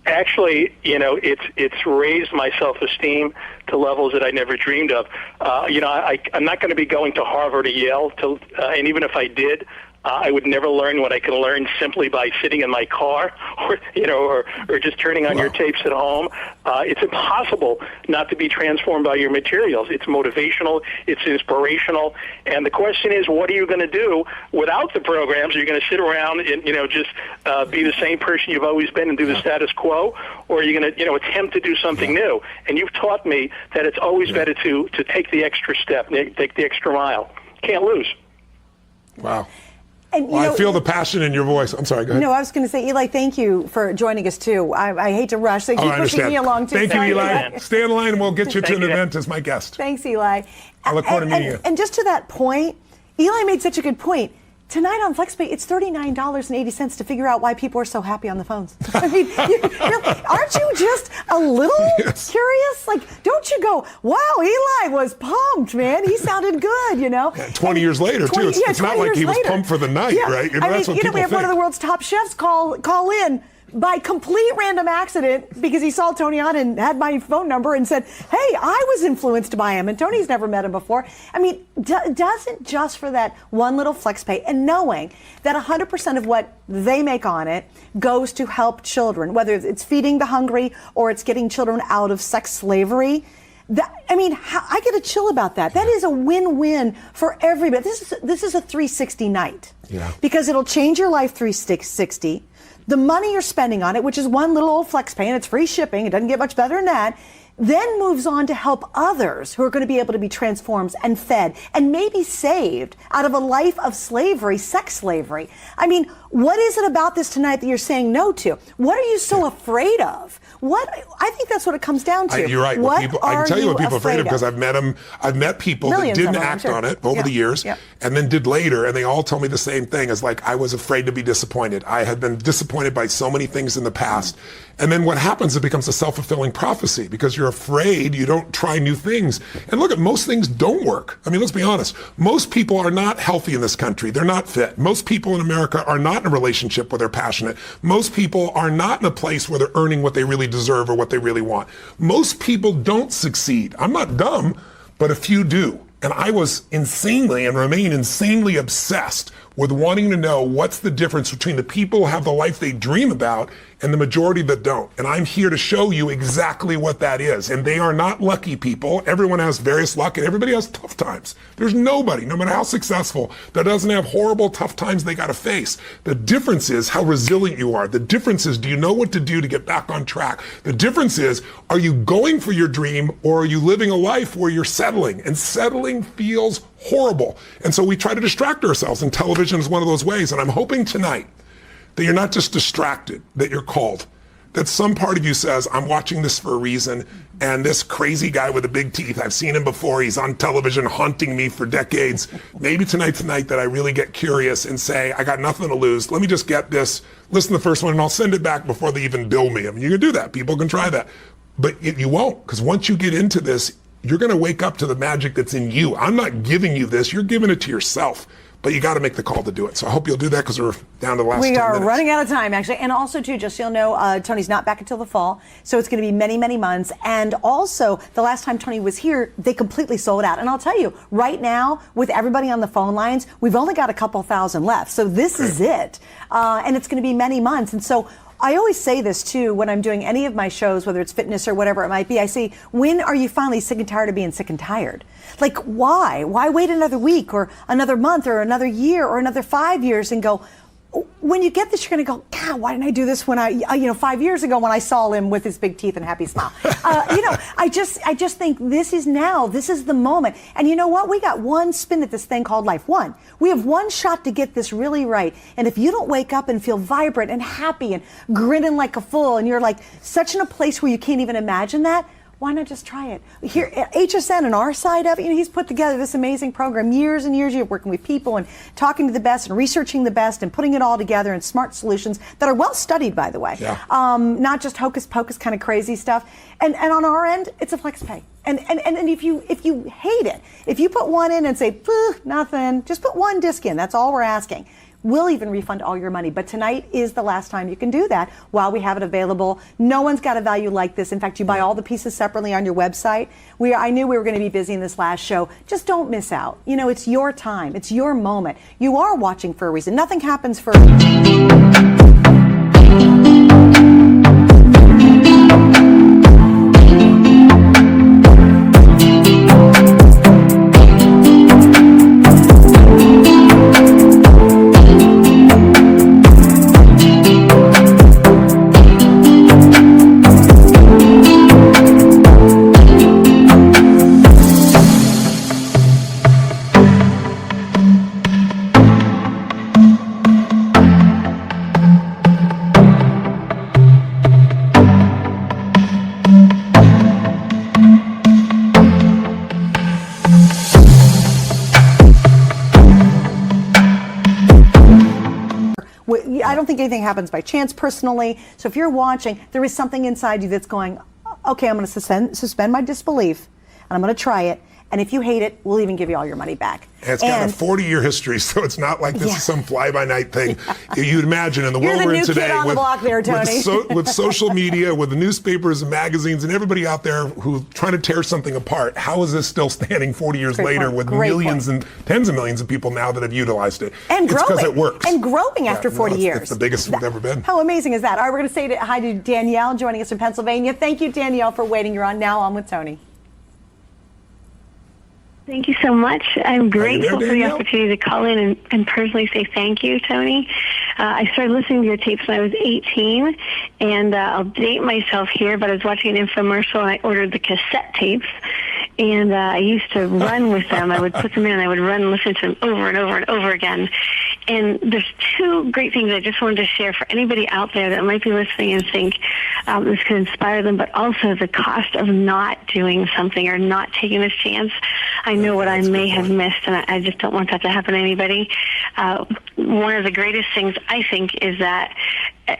Actually, it's raised my self-esteem to levels that I never dreamed of. I'm not going to be going to Harvard or Yale, and even if I did, I would never learn what I can learn simply by sitting in my car or just turning on your tapes at home. It's impossible not to be transformed by your materials. It's motivational. It's inspirational. And the question is, what are you going to do without the programs? Are you going to sit around and, just be the same person you've always been and do the status quo? Or are you going to, attempt to do something new? And you've taught me that it's always better to take the extra step, take the extra mile. can't lose. Wow. And, I feel the passion in your voice. I'm sorry, go ahead. No, I was going to say, Eli, thank you for joining us, too. I hate to rush, so keep I pushing understand. me along, too. Thank you, Sorry, Eli. Stay in line and we'll get you to an event as my guest. Thanks, Eli. I look forward to meeting you. And just to that point, Eli made such a good point. Tonight on FlexPay, it's $39.80 to figure out why people are so happy on the phones. I mean, aren't you just a little curious? Like, don't you go, wow, Eli was pumped, man. He sounded good, you know? 20 years later, too. It's not like he was pumped for the night, right? That's what people we have one of the world's top chefs call in by complete random accident because he saw Tony on and had my phone number and said, hey, I was influenced by him, and Tony's never met him before. I mean, doesn't just for that one little FlexPay and knowing that 100% of what they make on it goes to help children, whether it's feeding the hungry or it's getting children out of sex slavery. I get a chill about that. That is a win-win for everybody. This is a 360 night because it'll change your life 360. The money you're spending on it, which is one little old FlexPay, and it's free shipping, it doesn't get much better than that, then moves on to help others who are going to be able to be transformed and fed and maybe saved out of a life of slavery, sex slavery. I mean, what is it about this tonight that you're saying no to? What are you so afraid of? I think that's what it comes down to. You're right. I can tell you what people are afraid of because I've met them. I've met people Millions that didn't of them, act sure. on it over the years and then did later, and they all tell me the same thing as like, I was afraid to be disappointed. I had been disappointed by so many things in the past. And then what happens, it becomes a self-fulfilling prophecy because you're afraid, you don't try new things. And look, most things don't work. I mean, let's be honest. Most people are not healthy in this country. They're not fit. Most people in America are not in a relationship where they're passionate. Most people are not in a place where they're earning what they really deserve or what they really want. Most people don't succeed. I'm not dumb, but a few do. And I was insanely and remain insanely obsessed with wanting to know what's the difference between the people who have the life they dream about and the majority that don't. And I'm here to show you exactly what that is. And they are not lucky people. Everyone has various luck and everybody has tough times. There's nobody, no matter how successful, that doesn't have horrible, tough times they got to face. The difference is how resilient you are. The difference is, do you know what to do to get back on track? The difference is, are you going for your dream or are you living a life where you're settling? And settling feels horrible. And so we try to distract ourselves, and television is one of those ways. And I'm hoping tonight that you're not just distracted, that you're called. That some part of you says, I'm watching this for a reason, and this crazy guy with the big teeth, I've seen him before, he's on television haunting me for decades. Maybe tonight's the night that I really get curious and say, I got nothing to lose. Let me just get this, listen to the first one, and I'll send it back before they even bill me. I mean, you can do that. People can try that. But you won't, because once you get into this, you're going to wake up to the magic that's in you. I'm not giving you this. You're giving it to yourself. But you got to make the call to do it. So I hope you'll do that because we're down to the last 10 minutes. We are running out of time, actually. And also, too, just so you'll know, Tony's not back until the fall. So it's going to be many, many months. And also, the last time Tony was here, they completely sold out. And I'll tell you, right now, with everybody on the phone lines, we've only got a couple thousand left. So this is it. And it's going to be many months. And so I always say this, too, when I'm doing any of my shows, whether it's fitness or whatever it might be. I say, when are you finally sick and tired of being sick and tired? Like, why? Why wait another week or another month or another year or another 5 years and go, when you get this, you're going to go, God, why didn't I do this when 5 years ago when I saw him with his big teeth and happy smile? I just think this is now. This is the moment. And you know what? We got one spin at this thing called life. One. We have one shot to get this really right. And if you don't wake up and feel vibrant and happy and grinning like a fool and you're like such in a place where you can't even imagine that, why not just try it? Here at HSN and our side of it, he's put together this amazing program, years and years of working with people and talking to the best and researching the best and putting it all together in smart solutions that are well studied, by the way. Yeah. Not just hocus pocus kind of crazy stuff. And on our end, it's a FlexPay. And if you hate it, if you put one in and say, nothing, just put one disc in. That's all we're asking. We'll even refund all your money. But tonight is the last time you can do that while we have it available. No one's got a value like this. In fact, you buy all the pieces separately on your website. I knew we were going to be busy in this last show. Just don't miss out. It's your time. It's your moment. You are watching for a reason. Nothing happens for a reason. think anything happens by chance personally. So if you're watching, there is something inside you that's going, okay, I'm going to suspend my disbelief, and I'm going to try it. And if you hate it, we'll even give you all your money back. And it's got a 40-year history, so it's not like this is some fly-by-night thing. You'd imagine in the world we're in today, kid on the block there, Tony. with social media, with the newspapers and magazines, and everybody out there who's trying to tear something apart, how is this still standing 40 years later with millions and tens of millions of people now that have utilized it? And it's growing. Because it works. And growing after 40 years. It's the biggest we've ever been. How amazing is that? All right, we're going to say hi to Danielle joining us from Pennsylvania. Thank you, Danielle, for waiting. You're on Now On with Tony. Thank you so much. I'm grateful for the opportunity to call in and personally say thank you, Tony. I started listening to your tapes when I was 18, and I'll date myself here, but I was watching an infomercial and I ordered the cassette tapes, and I used to run with them. I would put them in and I would run and listen to them over and over and over again. And there's two great things I just wanted to share for anybody out there that might be listening and think this could inspire them, but also the cost of not doing something or not taking this chance. I know what I may have missed, and I just don't want that to happen to anybody. One of the greatest things, I think, is that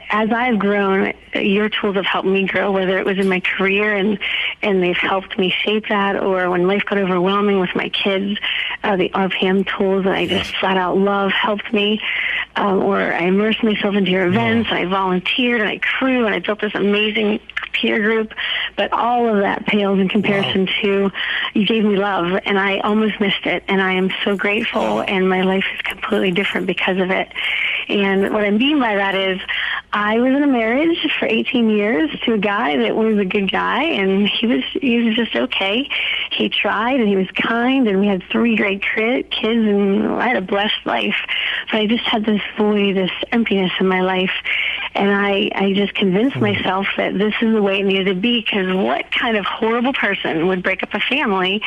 as I've grown, your tools have helped me grow, whether it was in my career and they've helped me shape that, or when life got overwhelming with my kids, the RPM tools that I just flat out love helped me, or I immersed myself into your events, and I volunteered, and I crew, and I built this amazing peer group, but all of that pales in comparison to you gave me love, and I almost missed it, and I am so grateful, and my life is completely different because of it. And what I mean by that is I was in a marriage for 18 years to a guy that was a good guy, and he was just okay. He tried, and he was kind, and we had 3 great kids, and I had a blessed life. But I just had this void, this emptiness in my life, and I just convinced myself that this is the way it needed to be, because what kind of horrible person would break up a family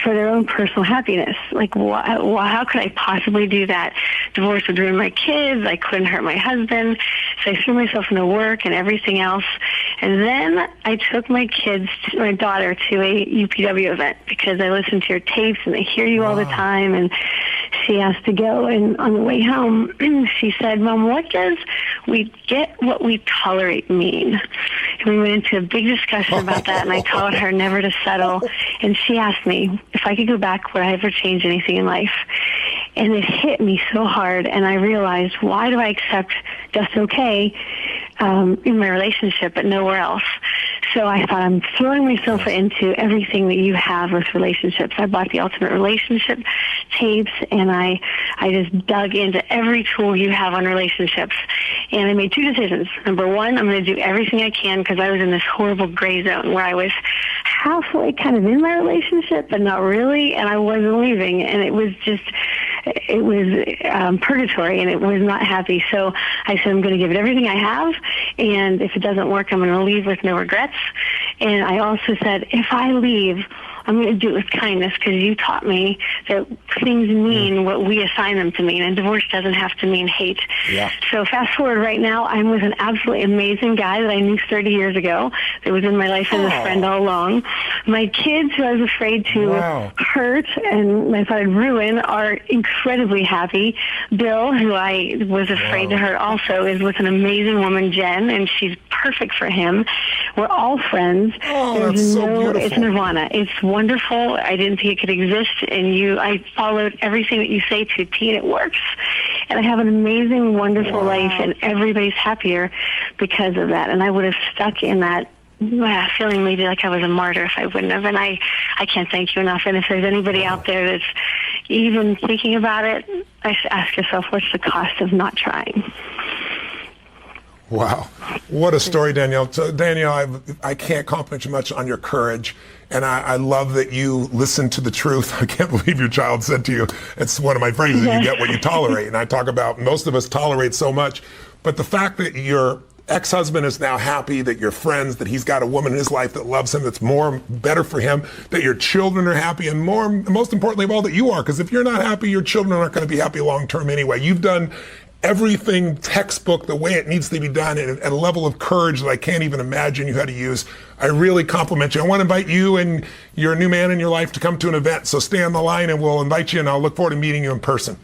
for their own personal happiness? Like, how could I possibly do that? Divorce would ruin my kids. I couldn't hurt my husband. So I threw myself into work and everything else. And then I took my daughter to a UPW event because I listened to your tapes and I hear you all the time. And she asked to go. And on the way home, she said, Mom, what does we get what we tolerate mean? And we went into a big discussion about that, and I taught her never to settle. And she asked me if I could go back, would I ever change anything in life? And it hit me so hard, and I realized, why do I accept just okay in my relationship but nowhere else? So I thought, I'm throwing myself into everything that you have with relationships. I bought the Ultimate Relationship tapes, and I just dug into every tool you have on relationships. And I made 2 decisions. Number 1, I'm going to do everything I can, because I was in this horrible gray zone where I was halfway kind of in my relationship, but not really, and I wasn't leaving. And it was purgatory, and it was not happy. So I said, I'm going to give it everything I have, and if it doesn't work, I'm going to leave with no regrets. And I also said, if I leave, I'm going to do it with kindness, because you taught me that things mean what we assign them to mean, and divorce doesn't have to mean hate. Yeah. So fast forward right now, I'm with an absolutely amazing guy that I knew 30 years ago that was in my life as a friend all along. My kids, who I was afraid to hurt and I thought I'd ruin, are incredibly happy. Bill, who I was afraid to hurt also, is with an amazing woman, Jen, and she's perfect for him. We're all friends. That's so beautiful. It's nirvana. It's wonderful. I didn't think it could exist, and I followed everything that you say to a T, and it works. And I have an amazing, wonderful life, and everybody's happier because of that. And I would have stuck in that feeling maybe like I was a martyr if I wouldn't have. And I can't thank you enough. And if there's anybody out there that's even thinking about it, I should ask yourself, what's the cost of not trying? Wow. What a story, Danielle. So, Danielle, I can't compliment you much on your courage. And I love that you listen to the truth. I can't believe your child said to you, it's one of my phrases, you get what you tolerate. And I talk about most of us tolerate so much. But the fact that your ex-husband is now happy, that you're friends, that he's got a woman in his life that loves him, that's better for him, that your children are happy, and most importantly of all, that you are. Because if you're not happy, your children aren't going to be happy long term anyway. You've done everything textbook the way it needs to be done at a level of courage that I can't even imagine you had to use. I really compliment you. I want to invite you and your new man in your life to come to an event. So stay on the line and we'll invite you, and I'll look forward to meeting you in person.